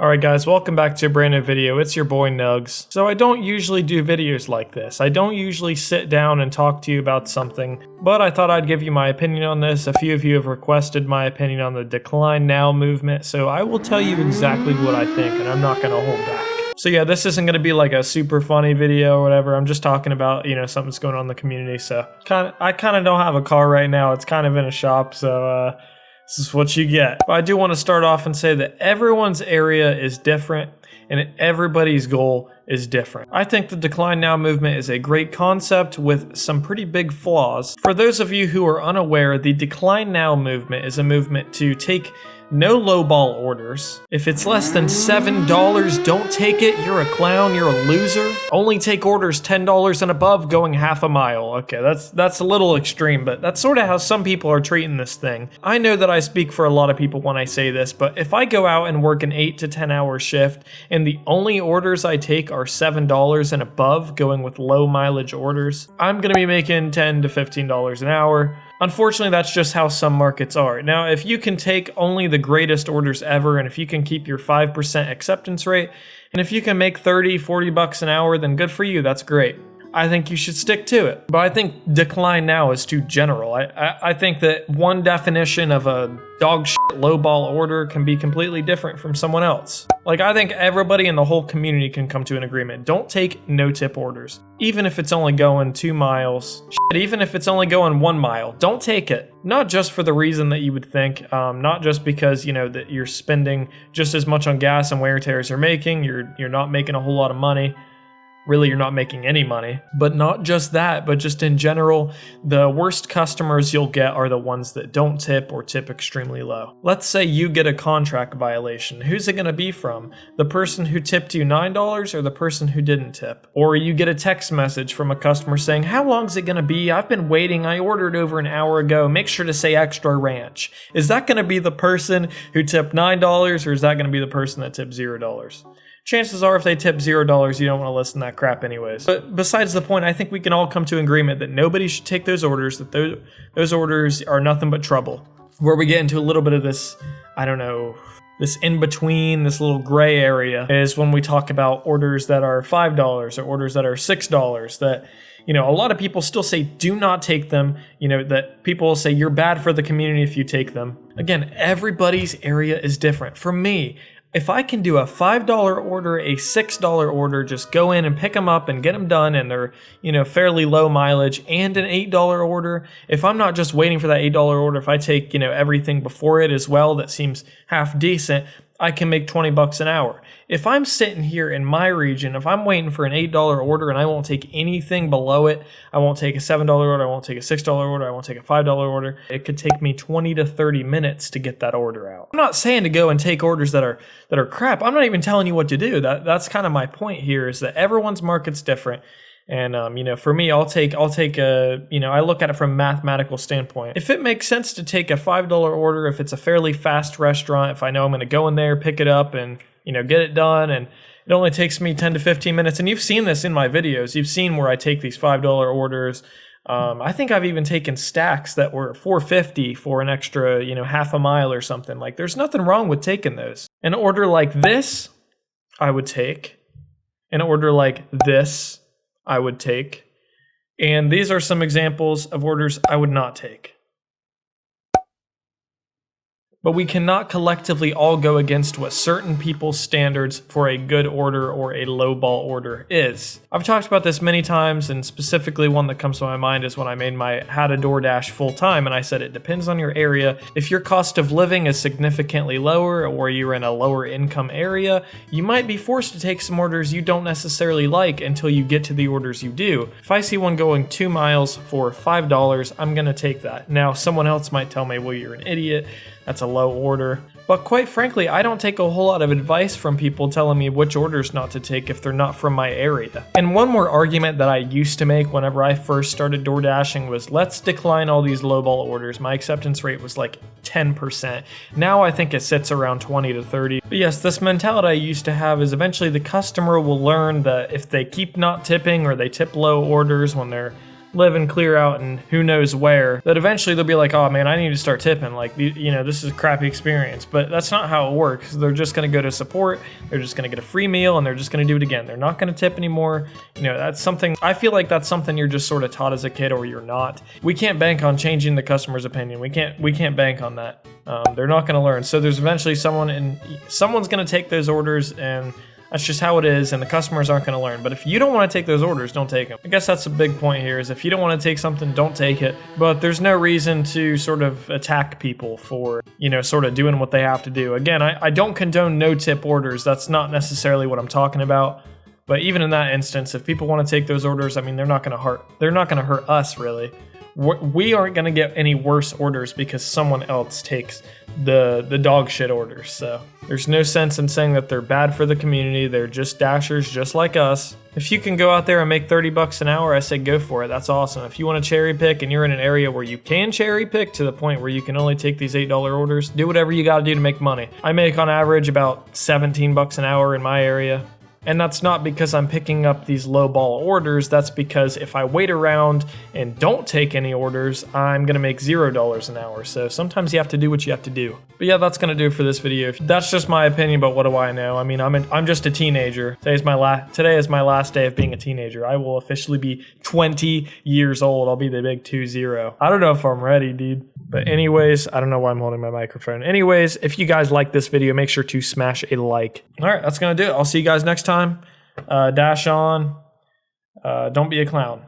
Alright guys, welcome back to a brand new video. It's your boy Nuggs. So I don't usually do videos like this. I don't usually sit down and talk to you about something, but I thought I'd give you my opinion on this. A few of you have requested my opinion on the decline now movement, so I will tell you exactly what I think, and I'm not going to hold back. So yeah, this isn't going to be like a super funny video or whatever. I'm just talking about, something that's going on in the community. So I kind of don't have a car right now. It's kind of in a shop, so this is what you get. But I do want to start off and say that everyone's area is different and everybody's goal is different. I think the decline now movement is a great concept with some pretty big flaws. For those of you who are unaware, the decline now movement is a movement to take no lowball orders. If it's less than $7, don't take it. You're a clown, you're a loser. Only take orders $10 and above going half a mile. Okay, that's a little extreme, but that's sort of how some people are treating this thing. I know that I speak for a lot of people when I say this, but if I go out and work an 8 to 10 hour shift and the only orders I take are $7 and above going with low mileage orders, I'm gonna be making $10 to $15 an hour. Unfortunately, that's just how some markets are. Now, if you can take only the greatest orders ever, and if you can keep your 5% acceptance rate, and if you can make 30, 40 bucks an hour, then good for you, that's great. I think you should stick to it. But I think decline now is too general. I think that one definition of a dog shit lowball order can be completely different from someone else. Like, I think everybody in the whole community can come to an agreement. Don't take no-tip orders. Even if it's only going 2 miles. Shit, even if it's only going 1 mile. Don't take it. Not just for the reason that you would think. Not just because, that you're spending just as much on gas and wear and tear as you're making. You're not making a whole lot of money. Really, you're not making any money. But not just that, but just in general, the worst customers you'll get are the ones that don't tip or tip extremely low. Let's say you get a contract violation. Who's it going to be from? The person who tipped you $9 or the person who didn't tip? Or you get a text message from a customer saying, "How long is it going to be? I've been waiting. I ordered over an hour ago. Make sure to say extra ranch." Is that going to be the person who tipped $9 or is that going to be the person that tipped $0? Chances are if they tip $0, you don't want to listen to that crap anyways. But besides the point, I think we can all come to an agreement that nobody should take those orders, that those orders are nothing but trouble. Where we get into a little bit of this, this in-between, this little gray area, is when we talk about orders that are $5 or orders that are $6 that, a lot of people still say do not take them, that people will say you're bad for the community if you take them. Again, everybody's area is different. For me, if I can do a $5 order, a $6 order, just go in and pick them up and get them done and they're, fairly low mileage, and an $8 order, if I'm not just waiting for that $8 order, if I take, everything before it as well that seems half decent, I can make 20 bucks an hour. If I'm sitting here in my region, if I'm waiting for an $8 order and I won't take anything below it, I won't take a $7 order, I won't take a $6 order, I won't take a $5 order, it could take me 20 to 30 minutes to get that order out. I'm not saying to go and take orders that are crap. I'm not even telling you what to do. That's kind of my point here, is that everyone's market's different. And, for me, I'll take I look at it from a mathematical standpoint. If it makes sense to take a $5 order, if it's a fairly fast restaurant, if I know I'm going to go in there, pick it up and, get it done, and it only takes me 10 to 15 minutes. And you've seen this in my videos. You've seen where I take these $5 orders. I think I've even taken stacks that were $4.50 for an extra, half a mile or something. Like, there's nothing wrong with taking those. An order like this, I would take. An order like this, I would take. And these are some examples of orders I would not take. But we cannot collectively all go against what certain people's standards for a good order or a lowball order is. I've talked about this many times, and specifically one that comes to my mind is when I made my how to DoorDash full time, and I said it depends on your area. If your cost of living is significantly lower or you're in a lower income area, you might be forced to take some orders you don't necessarily like until you get to the orders you do. If I see one going 2 miles for $5, I'm gonna take that. Now, someone else might tell me, well, you're an idiot. That's a low order. But quite frankly, I don't take a whole lot of advice from people telling me which orders not to take if they're not from my area. And one more argument that I used to make whenever I first started door dashing was, let's decline all these lowball orders. My acceptance rate was like 10%. Now I think it sits around 20 to 30. But yes, this mentality I used to have is eventually the customer will learn that if they keep not tipping or they tip low orders when they're live and clear out and who knows where, that eventually they'll be like, oh man, I need to start tipping. Like, this is a crappy experience. But that's not how it works. They're just going to go to support, they're just going to get a free meal, and they're just going to do it again. They're not going to tip anymore. That's something, I feel like that's something you're just sort of taught as a kid, or you're not. We can't bank on changing the customer's opinion. We can't bank on that. They're not going to learn. So there's eventually someone's going to take those orders, and that's just how it is, and the customers aren't going to learn. But if you don't want to take those orders, don't take them. I guess that's a big point here, is if you don't want to take something, don't take it. But there's no reason to sort of attack people for, sort of doing what they have to do. Again, I don't condone no-tip orders. That's not necessarily what I'm talking about. But even in that instance, if people want to take those orders, I mean, they're not going to hurt us, really. We aren't going to get any worse orders because someone else takes the dog shit orders. So there's no sense in saying that they're bad for the community. They're just dashers just like us. If you can go out there and make 30 bucks an hour, I say go for it. That's awesome. If you want to cherry pick and you're in an area where you can cherry pick to the point where you can only take these $8 orders, do whatever you got to do to make money. I make on average about 17 bucks an hour in my area. And that's not because I'm picking up these low ball orders. That's because if I wait around and don't take any orders, I'm going to make $0 an hour. So sometimes you have to do what you have to do. But yeah, that's going to do it for this video. That's just my opinion, but what do I know? I mean, I'm just a teenager. Today is my last day of being a teenager. I will officially be 20 years old. I'll be the big 2-0. I don't know if I'm ready, dude. But anyways, I don't know why I'm holding my microphone. Anyways, if you guys like this video, make sure to smash a like. All right, that's going to do it. I'll see you guys next time. Dash on. Don't be a clown.